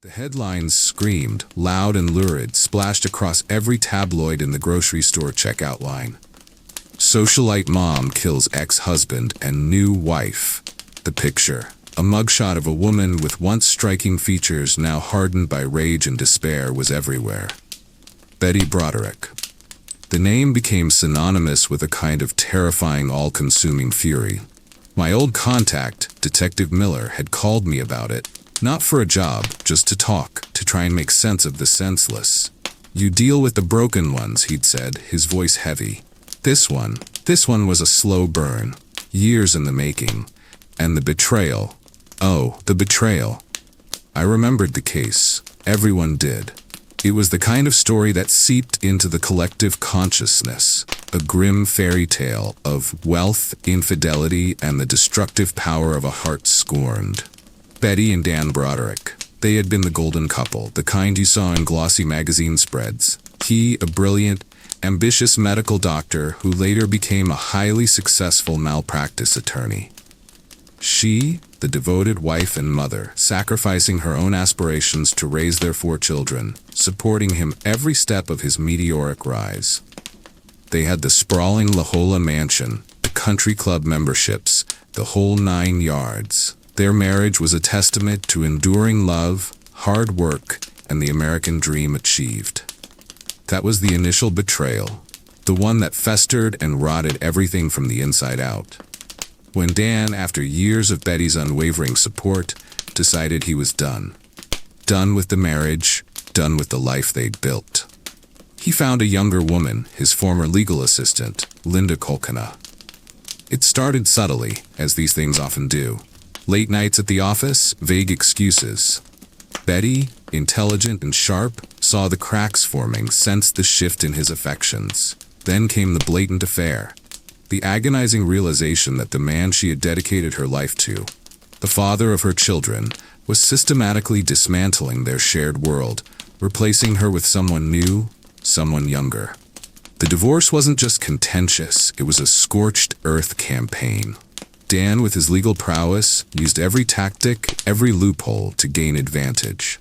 The headlines screamed, loud and lurid, splashed across every tabloid in the grocery store checkout line. Socialite mom kills ex-husband and new wife. The picture, a mugshot of a woman with once striking features now hardened by rage and despair, was everywhere. Betty Broderick. The name became synonymous with a kind of terrifying, all-consuming fury. My old contact, Detective Miller, had called me about it. Not for a job, just to talk, to try and make sense of the senseless. "You deal with the broken ones," he'd said, his voice heavy. This one was a slow burn, years in the making. And the betrayal. Oh, the betrayal. I remembered the case. Everyone did. It was the kind of story that seeped into the collective consciousness, a grim fairy tale of wealth, infidelity, and the destructive power of a heart scorned. Betty and Dan Broderick. They had been the golden couple, the kind you saw in glossy magazine spreads. He, a brilliant, ambitious medical doctor who later became a highly successful malpractice attorney. She, the devoted wife and mother, sacrificing her own aspirations to raise their 4 children, supporting him every step of his meteoric rise. They had the sprawling La Jolla mansion, the country club memberships, the whole 9 yards. Their marriage was a testament to enduring love, hard work, and the American dream achieved. That was the initial betrayal, the one that festered and rotted everything from the inside out. When Dan, after years of Betty's unwavering support, decided he was done. Done with the marriage, done with the life they'd built. He found a younger woman, his former legal assistant, Linda Kolkina. It started subtly, as these things often do. Late nights at the office, vague excuses. Betty, intelligent and sharp, saw the cracks forming, sensed the shift in his affections. Then came the blatant affair. The agonizing realization that the man she had dedicated her life to, the father of her children, was systematically dismantling their shared world, replacing her with someone new, someone younger. The divorce wasn't just contentious, it was a scorched earth campaign. Dan, with his legal prowess, used every tactic, every loophole to gain advantage.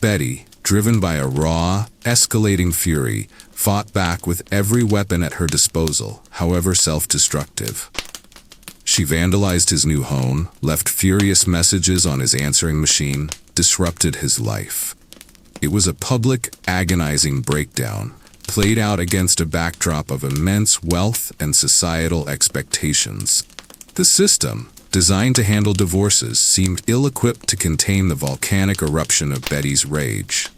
Betty, driven by a raw, escalating fury, fought back with every weapon at her disposal, however self-destructive. She vandalized his new home, left furious messages on his answering machine, disrupted his life. It was a public, agonizing breakdown, played out against a backdrop of immense wealth and societal expectations. The system, designed to handle divorces, seemed ill-equipped to contain the volcanic eruption of Betty's rage.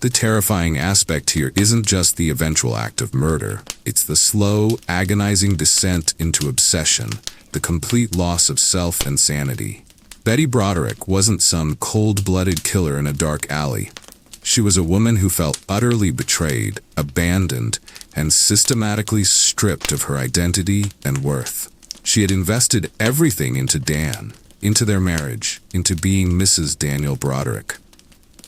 The terrifying aspect here isn't just the eventual act of murder, it's the slow, agonizing descent into obsession, the complete loss of self and sanity. Betty Broderick wasn't some cold-blooded killer in a dark alley. She was a woman who felt utterly betrayed, abandoned, and systematically stripped of her identity and worth. She had invested everything into Dan, into their marriage, into being Mrs. Daniel Broderick.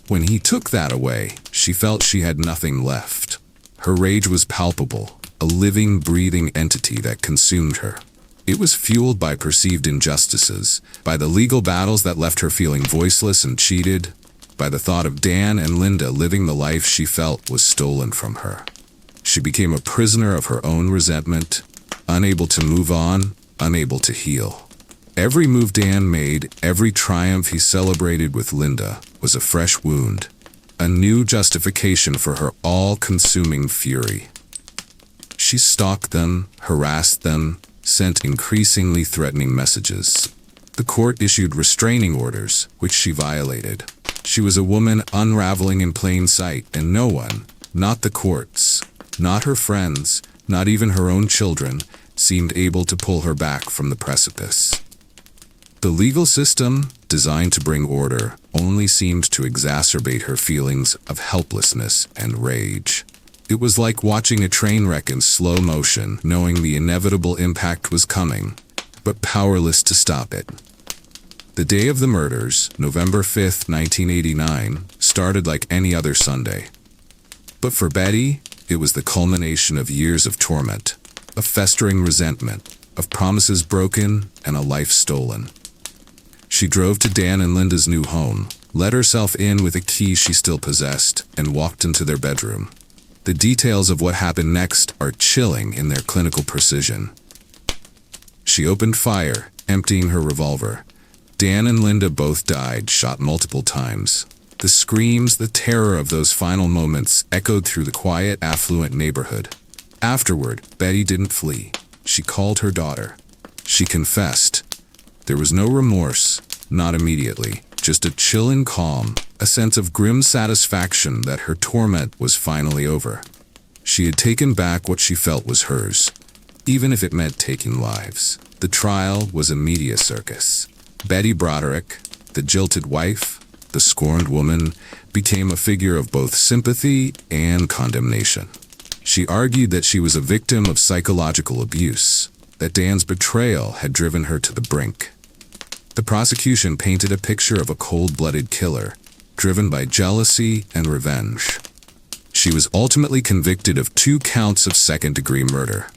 When he took that away, she felt she had nothing left. Her rage was palpable, a living, breathing entity that consumed her. It was fueled by perceived injustices, by the legal battles that left her feeling voiceless and cheated, by the thought of Dan and Linda living the life she felt was stolen from her. She became a prisoner of her own resentment, unable to move on, unable to heal. Every move Dan made, every triumph he celebrated with Linda, was a fresh wound, a new justification for her all-consuming fury. She stalked them, harassed them, sent increasingly threatening messages. The court issued restraining orders, which she violated. She was a woman unraveling in plain sight, and no one, not the courts, not her friends, not even her own children, seemed able to pull her back from the precipice. The legal system, designed to bring order, only seemed to exacerbate her feelings of helplessness and rage. It was like watching a train wreck in slow motion, knowing the inevitable impact was coming, but powerless to stop it. The day of the murders, November 5th, 1989, started like any other Sunday. But for Betty, it was the culmination of years of torment, of festering resentment, of promises broken, and a life stolen. She drove to Dan and Linda's new home, let herself in with a key she still possessed, and walked into their bedroom. The details of what happened next are chilling in their clinical precision. She opened fire, emptying her revolver. Dan and Linda both died, shot multiple times. The screams, the terror of those final moments echoed through the quiet, affluent neighborhood. Afterward, Betty didn't flee. She called her daughter. She confessed. There was no remorse, not immediately, just a chilling calm, a sense of grim satisfaction that her torment was finally over. She had taken back what she felt was hers, even if it meant taking lives. The trial was a media circus. Betty Broderick, the jilted wife, the scorned woman, became a figure of both sympathy and condemnation. She argued that she was a victim of psychological abuse, that Dan's betrayal had driven her to the brink. The prosecution painted a picture of a cold-blooded killer, driven by jealousy and revenge. She was ultimately convicted of 2 counts of second-degree murder.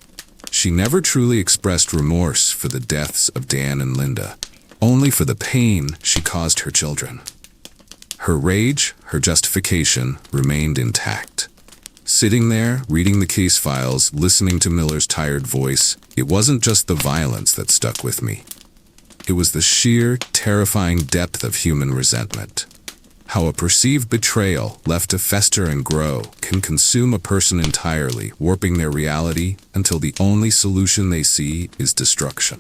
She never truly expressed remorse for the deaths of Dan and Linda, only for the pain she caused her children. Her rage, her justification, remained intact. Sitting there, reading the case files, listening to Miller's tired voice, it wasn't just the violence that stuck with me. It was the sheer, terrifying depth of human resentment. How a perceived betrayal, left to fester and grow, can consume a person entirely, warping their reality until the only solution they see is destruction.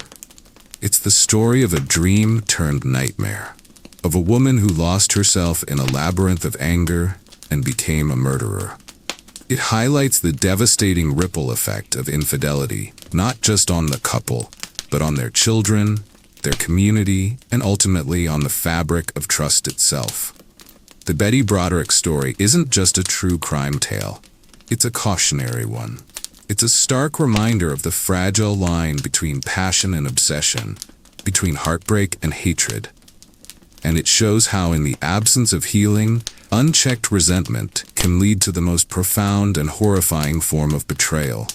It's the story of a dream turned nightmare, of a woman who lost herself in a labyrinth of anger and became a murderer. It highlights the devastating ripple effect of infidelity, not just on the couple, but on their children, their community, and ultimately on the fabric of trust itself. The Betty Broderick story isn't just a true crime tale. It's a cautionary one. It's a stark reminder of the fragile line between passion and obsession, between heartbreak and hatred. And it shows how, in the absence of healing, unchecked resentment can lead to the most profound and horrifying form of betrayal.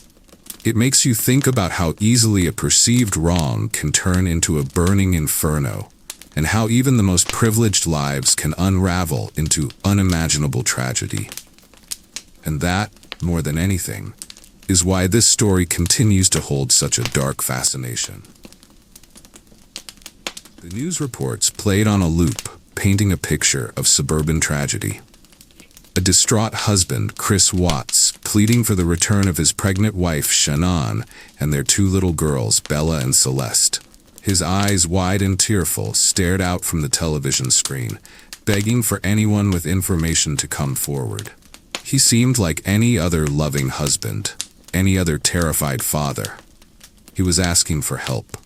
It makes you think about how easily a perceived wrong can turn into a burning inferno, and how even the most privileged lives can unravel into unimaginable tragedy. And that, more than anything, is why this story continues to hold such a dark fascination. The news reports played on a loop, painting a picture of suburban tragedy. A distraught husband, Chris Watts, pleading for the return of his pregnant wife, Shannon, and their 2 little girls, Bella and Celeste. His eyes, wide and tearful, stared out from the television screen, begging for anyone with information to come forward. He seemed like any other loving husband, any other terrified father. He was asking for help.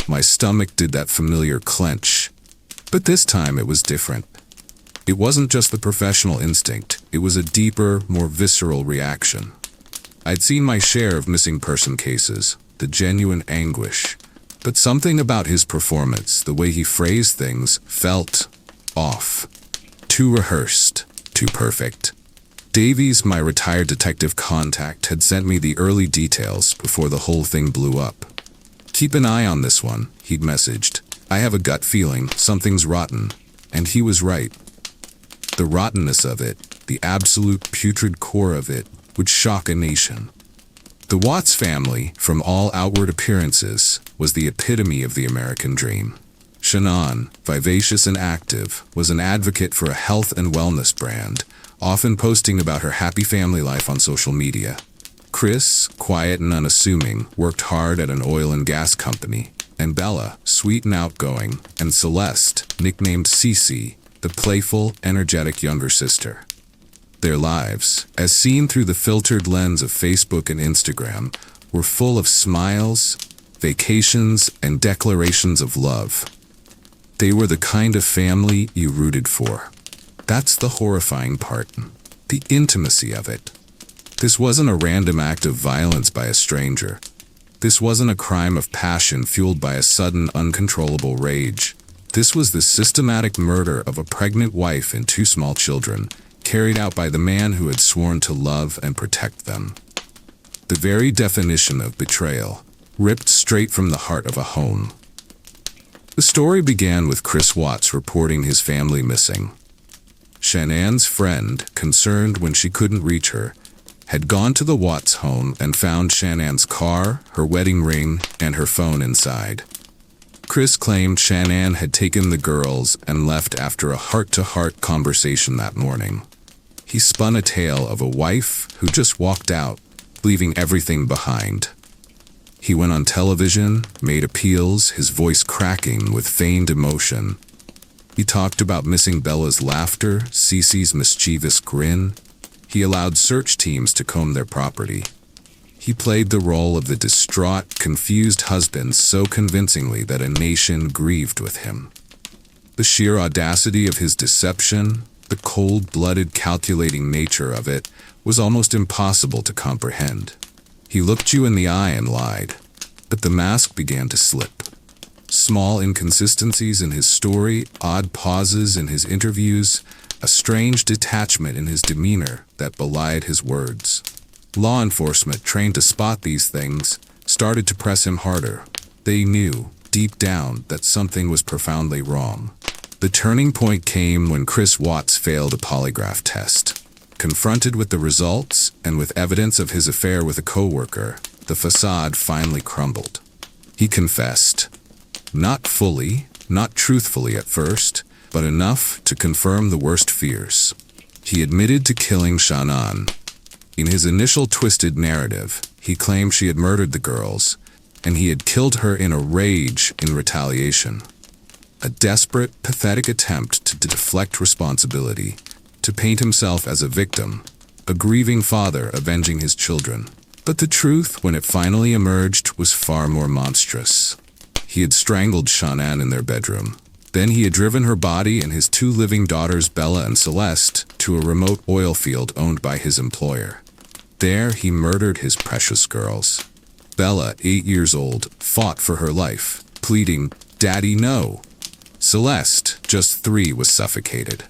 My stomach did that familiar clench, but this time it was different. It wasn't just the professional instinct, it was a deeper, more visceral reaction. I'd seen my share of missing person cases, the genuine anguish, but something about his performance, the way he phrased things, felt off. Too rehearsed, too perfect. Davies, my retired detective contact, had sent me the early details before the whole thing blew up. "Keep an eye on this one," he'd messaged. "I have a gut feeling something's rotten." And he was right. The rottenness of it, the absolute putrid core of it, would shock a nation. The Watts family, from all outward appearances, was the epitome of the American dream. Shannon, vivacious and active, was an advocate for a health and wellness brand, often posting about her happy family life on social media. Chris, quiet and unassuming, worked hard at an oil and gas company, and Bella, sweet and outgoing, and Celeste, nicknamed Cece, the playful, energetic younger sister. Their lives, as seen through the filtered lens of Facebook and Instagram, were full of smiles, vacations, and declarations of love. They were the kind of family you rooted for. That's the horrifying part, the intimacy of it. This wasn't a random act of violence by a stranger. This wasn't a crime of passion fueled by a sudden, uncontrollable rage. This was the systematic murder of a pregnant wife and 2 small children, carried out by the man who had sworn to love and protect them. The very definition of betrayal, ripped straight from the heart of a home. The story began with Chris Watts reporting his family missing. Shannan's friend, concerned when she couldn't reach her, had gone to the Watts home and found Shannan's car, her wedding ring, and her phone inside. Chris claimed Shannan had taken the girls and left after a heart-to-heart conversation that morning. He spun a tale of a wife who just walked out, leaving everything behind. He went on television, made appeals, his voice cracking with feigned emotion. He talked about missing Bella's laughter, Cece's mischievous grin. He allowed search teams to comb their property. He played the role of the distraught, confused husband so convincingly that a nation grieved with him. The sheer audacity of his deception, the cold-blooded, calculating nature of it, was almost impossible to comprehend. He looked you in the eye and lied, but the mask began to slip. Small inconsistencies in his story, odd pauses in his interviews, a strange detachment in his demeanor that belied his words. Law enforcement, trained to spot these things, started to press him harder. They knew, deep down, that something was profoundly wrong. The turning point came when Chris Watts failed a polygraph test. Confronted with the results, and with evidence of his affair with a coworker, the facade finally crumbled. He confessed. Not fully, not truthfully at first, but enough to confirm the worst fears. He admitted to killing Shannan. In his initial twisted narrative, he claimed she had murdered the girls, and he had killed her in a rage in retaliation. A desperate, pathetic attempt to deflect responsibility, to paint himself as a victim, a grieving father avenging his children. But the truth, when it finally emerged, was far more monstrous. He had strangled Shannan in their bedroom. Then he had driven her body and his two living daughters, Bella and Celeste, to a remote oil field owned by his employer. There he murdered his precious girls. Bella, 8 years old, fought for her life, pleading, "Daddy, no." Celeste, just 3, was suffocated.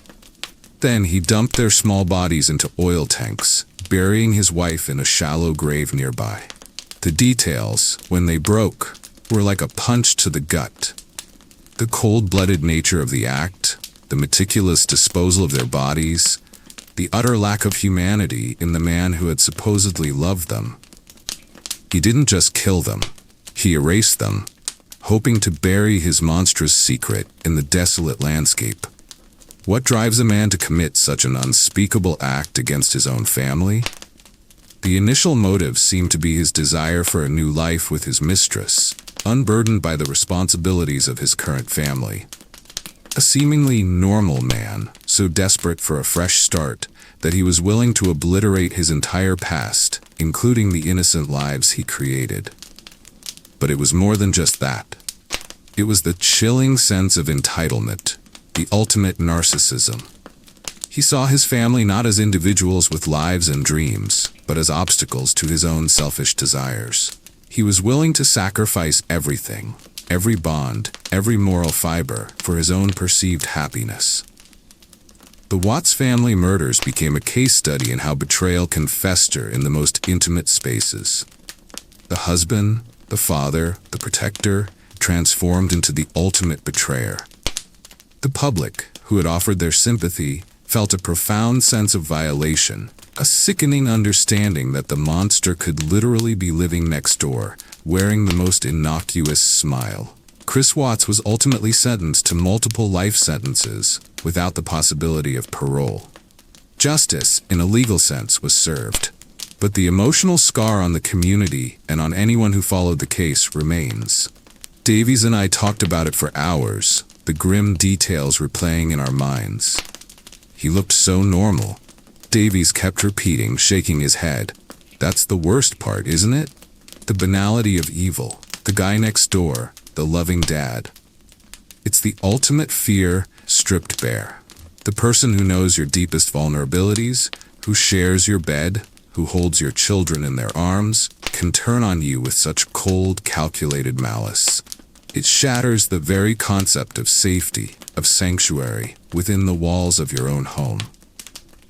Then he dumped their small bodies into oil tanks, burying his wife in a shallow grave nearby. The details, when they broke, were like a punch to the gut. The cold-blooded nature of the act, the meticulous disposal of their bodies, the utter lack of humanity in the man who had supposedly loved them. He didn't just kill them, he erased them, hoping to bury his monstrous secret in the desolate landscape. What drives a man to commit such an unspeakable act against his own family? The initial motive seemed to be his desire for a new life with his mistress, unburdened by the responsibilities of his current family. A seemingly normal man, so desperate for a fresh start that he was willing to obliterate his entire past, including the innocent lives he created. But it was more than just that. It was the chilling sense of entitlement, the ultimate narcissism. He saw his family not as individuals with lives and dreams, but as obstacles to his own selfish desires. He was willing to sacrifice everything, every bond, every moral fiber, for his own perceived happiness. The Watts family murders became a case study in how betrayal can fester in the most intimate spaces. The husband, the father, the protector, transformed into the ultimate betrayer. The public, who had offered their sympathy, felt a profound sense of violation, a sickening understanding that the monster could literally be living next door, wearing the most innocuous smile. Chris Watts was ultimately sentenced to multiple life sentences, without the possibility of parole. Justice, in a legal sense, was served. But the emotional scar on the community and on anyone who followed the case remains. Davies and I talked about it for hours, the grim details replaying in our minds. He looked so normal. Davies kept repeating, shaking his head. That's the worst part, isn't it? The banality of evil. The guy next door, the loving dad. It's the ultimate fear stripped bare. The person who knows your deepest vulnerabilities, who shares your bed, who holds your children in their arms, can turn on you with such cold, calculated malice. It shatters the very concept of safety, of sanctuary, within the walls of your own home.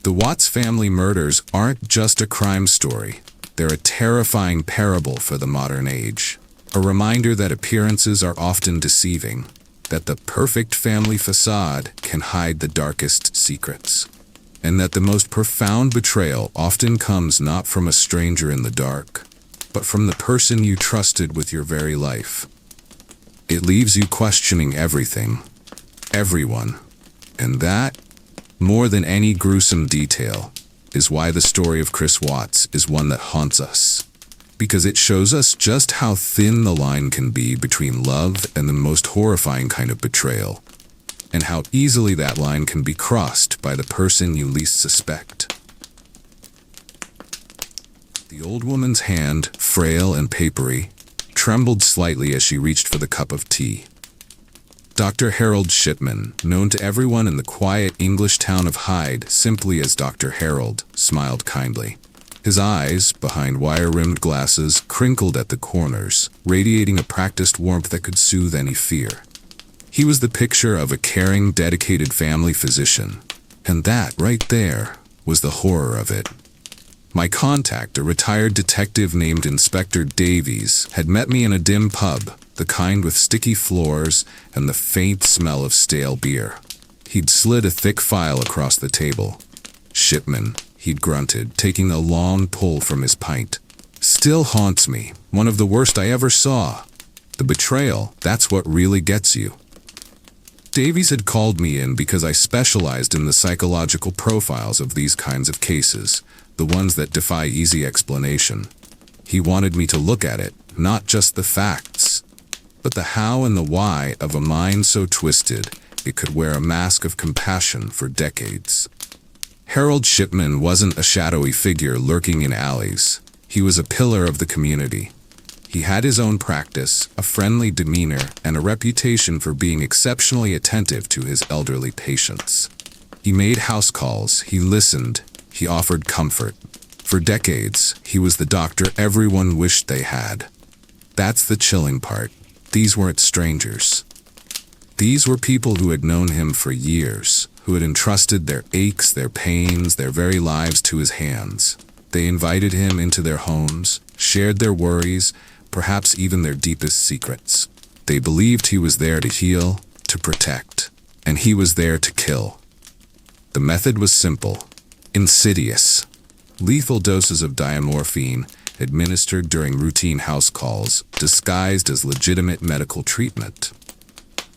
The Watts family murders aren't just a crime story. They're a terrifying parable for the modern age. A reminder that appearances are often deceiving, that the perfect family facade can hide the darkest secrets, and that the most profound betrayal often comes not from a stranger in the dark, but from the person you trusted with your very life. It leaves you questioning everything, everyone, and that, more than any gruesome detail, is why the story of Chris Watts is one that haunts us, because it shows us just how thin the line can be between love and the most horrifying kind of betrayal, and how easily that line can be crossed by the person you least suspect. The old woman's hand, frail and papery, trembled slightly as she reached for the cup of tea. Dr. Harold Shipman, known to everyone in the quiet English town of Hyde simply as Dr. Harold, smiled kindly. His eyes, behind wire-rimmed glasses, crinkled at the corners, radiating a practiced warmth that could soothe any fear. He was the picture of a caring, dedicated family physician, and that, right there, was the horror of it. My contact, a retired detective named Inspector Davies, had met me in a dim pub, the kind with sticky floors and the faint smell of stale beer. He'd slid a thick file across the table. "Shipman," he'd grunted, taking a long pull from his pint. "Still haunts me. One of the worst I ever saw. The betrayal, that's what really gets you." Davies had called me in because I specialized in the psychological profiles of these kinds of cases, the ones that defy easy explanation. He wanted me to look at it, not just the facts, but the how and the why of a mind so twisted it could wear a mask of compassion for decades. Harold Shipman wasn't a shadowy figure lurking in alleys. He was a pillar of the community. He had his own practice, a friendly demeanor, and a reputation for being exceptionally attentive to his elderly patients. He made house calls, he listened, he offered comfort. For decades, he was the doctor everyone wished they had. That's the chilling part. These weren't strangers. These were people who had known him for years, who had entrusted their aches, their pains, their very lives to his hands. They invited him into their homes, shared their worries, perhaps even their deepest secrets. They believed he was there to heal, to protect, and he was there to kill. The method was simple, insidious. Lethal doses of diamorphine administered during routine house calls, disguised as legitimate medical treatment.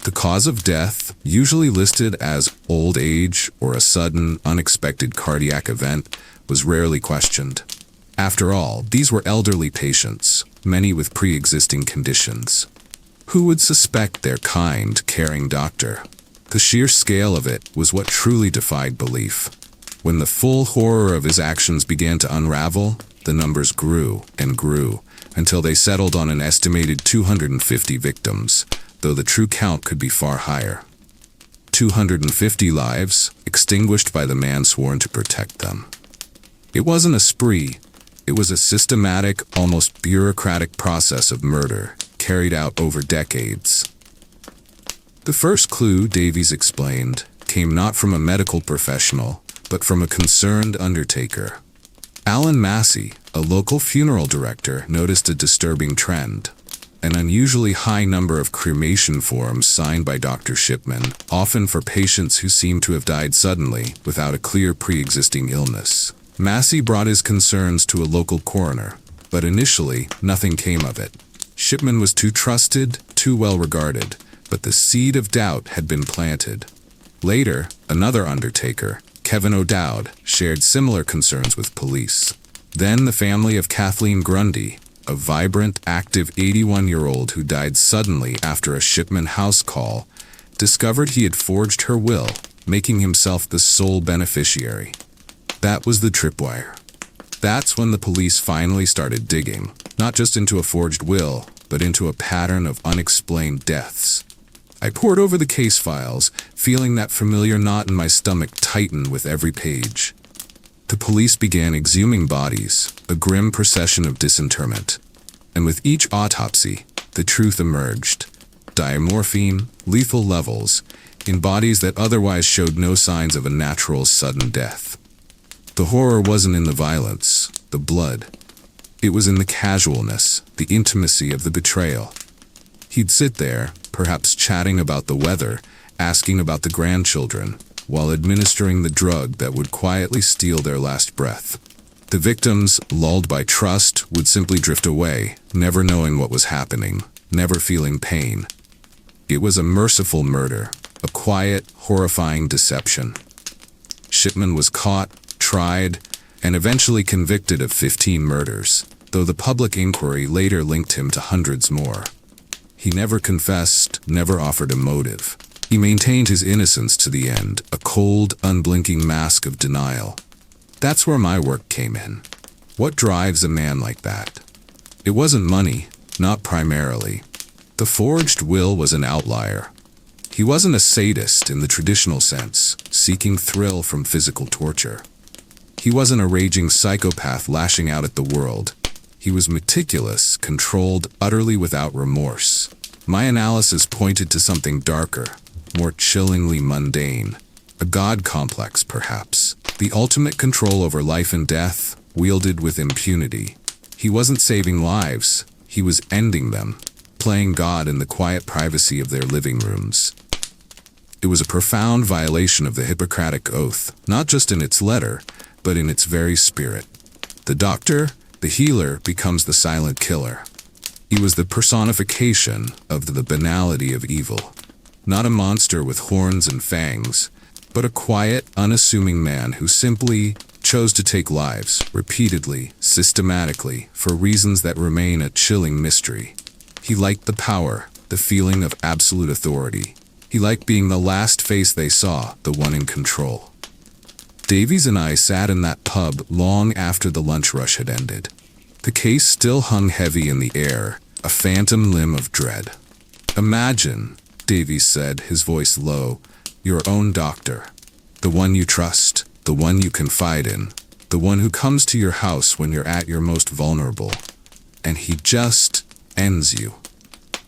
The cause of death, usually listed as old age or a sudden, unexpected cardiac event, was rarely questioned. After all, these were elderly patients, many with pre-existing conditions. Who would suspect their kind, caring doctor? The sheer scale of it was what truly defied belief. When the full horror of his actions began to unravel, the numbers grew and grew, until they settled on an estimated 250 victims, though the true count could be far higher. 250 lives, extinguished by the man sworn to protect them. It wasn't a spree. It was a systematic, almost bureaucratic process of murder, carried out over decades. The first clue, Davies explained, came not from a medical professional, but from a concerned undertaker. Alan Massey, a local funeral director, noticed a disturbing trend. An unusually high number of cremation forms signed by Dr. Shipman, often for patients who seemed to have died suddenly, without a clear pre-existing illness. Massey brought his concerns to a local coroner, but initially, nothing came of it. Shipman was too trusted, too well regarded, but the seed of doubt had been planted. Later, another undertaker, Kevin O'Dowd, shared similar concerns with police. Then the family of Kathleen Grundy, a vibrant, active 81-year-old who died suddenly after a Shipman house call, discovered he had forged her will, making himself the sole beneficiary. That was the tripwire. That's when the police finally started digging, not just into a forged will, but into a pattern of unexplained deaths. I pored over the case files, feeling that familiar knot in my stomach tighten with every page. The police began exhuming bodies, a grim procession of disinterment. And with each autopsy, the truth emerged. Diamorphine, lethal levels, in bodies that otherwise showed no signs of a natural sudden death. The horror wasn't in the violence, the blood. It was in the casualness, the intimacy of the betrayal. He'd sit there, perhaps chatting about the weather, asking about the grandchildren, while administering the drug that would quietly steal their last breath. The victims, lulled by trust, would simply drift away, never knowing what was happening, never feeling pain. It was a merciful murder, a quiet, horrifying deception. Shipman was caught, tried, and eventually convicted of 15 murders, though the public inquiry later linked him to hundreds more. He never confessed, never offered a motive. He maintained his innocence to the end, a cold, unblinking mask of denial. That's where my work came in. What drives a man like that? It wasn't money, not primarily. The forged will was an outlier. He wasn't a sadist in the traditional sense, seeking thrill from physical torture. He wasn't a raging psychopath lashing out at the world. He was meticulous, controlled, utterly without remorse. My analysis pointed to something darker, more chillingly mundane. A god complex, perhaps. The ultimate control over life and death, wielded with impunity. He wasn't saving lives, he was ending them, playing God in the quiet privacy of their living rooms. It was a profound violation of the Hippocratic Oath, not just in its letter, but in its very spirit. The doctor, the healer, becomes the silent killer. He was the personification of the banality of evil. Not a monster with horns and fangs, but a quiet, unassuming man who simply chose to take lives, repeatedly, systematically, for reasons that remain a chilling mystery. He liked the power, the feeling of absolute authority. He liked being the last face they saw, the one in control. Davies and I sat in that pub long after the lunch rush had ended. The case still hung heavy in the air, a phantom limb of dread. "Imagine," Davies said, his voice low, "your own doctor. The one you trust, the one you confide in, the one who comes to your house when you're at your most vulnerable. And he just ends you.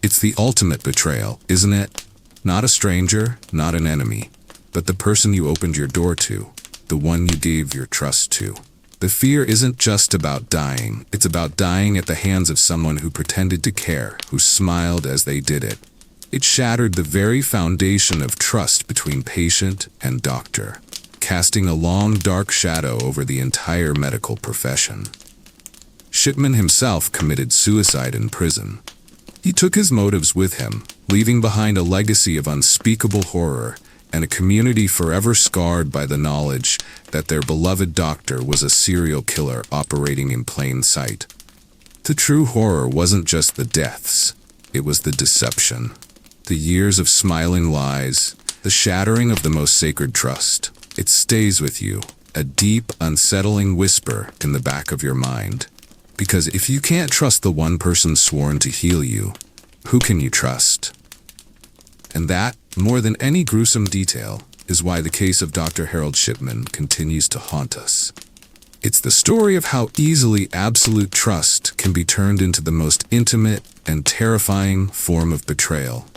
It's the ultimate betrayal, isn't it? Not a stranger, not an enemy, but the person you opened your door to, the one you gave your trust to. The fear isn't just about dying, it's about dying at the hands of someone who pretended to care, who smiled as they did it. It shattered the very foundation of trust between patient and doctor, casting a long, dark shadow over the entire medical profession." Shipman himself committed suicide in prison. He took his motives with him, leaving behind a legacy of unspeakable horror and a community forever scarred by the knowledge that their beloved doctor was a serial killer operating in plain sight. The true horror wasn't just the deaths, it was the deception. The years of smiling lies, the shattering of the most sacred trust. It stays with you, a deep, unsettling whisper in the back of your mind. Because if you can't trust the one person sworn to heal you, who can you trust? And that, more than any gruesome detail, is why the case of Dr. Harold Shipman continues to haunt us. It's the story of how easily absolute trust can be turned into the most intimate and terrifying form of betrayal.